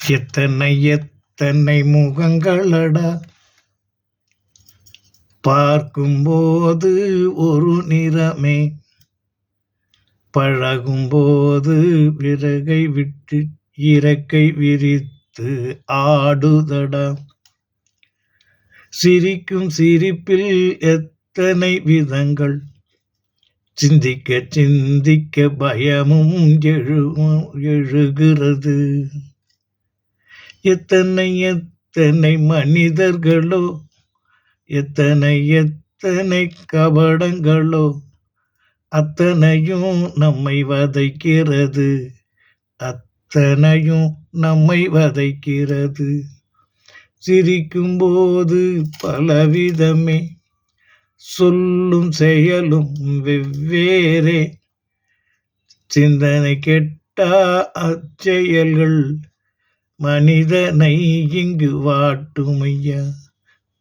எத்தனை எத்தனை முகங்களடா, பார்க்கும்போது ஒரு நிறமே, பழகும்போது விறகை விட்டு இறக்கை விரித்து ஆடுதடா. சிரிக்கும் சிரிப்பில் எத்தனை விதங்கள், சிந்திக்க சிந்திக்க பயமும் எழுகிறது. எத்தனை எத்தனை மனிதர்களோ, எத்தனை எத்தனை கபடங்களோ, அத்தனையும் நம்மை வதைக்கிறது, அத்தனையும் நம்மை வதைக்கிறது. சிரிக்கும்போது பலவிதமே, சொல்லும் செயலும் வெவ்வேறே, சிந்தனை கெட்டா அச்செயல்கள் மனிதனை இங்கு வாட்டுமையா,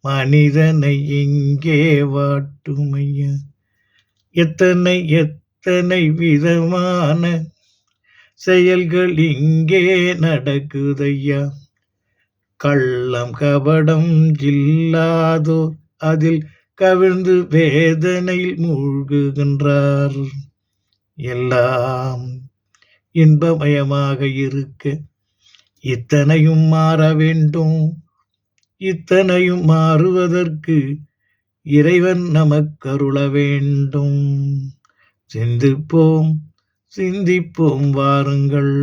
மனிதனை எங்கே வாட்டுமையா. எத்தனை எத்தனை விதமான செயல்கள் இங்கே நடக்குதையா. கள்ளம் கபடம் இல்லாதோர் அதில் கவிழ்ந்து வேதனையில் மூழ்குகின்றார். எல்லாம் இன்பமயமாக இருக்க இத்தனையும் மாற வேண்டும். இத்தனையும் மாறுவதற்கு இறைவன் நமக்கருள வேண்டும். சிந்திப்போம் சிந்திப்போம் வாருங்கள்.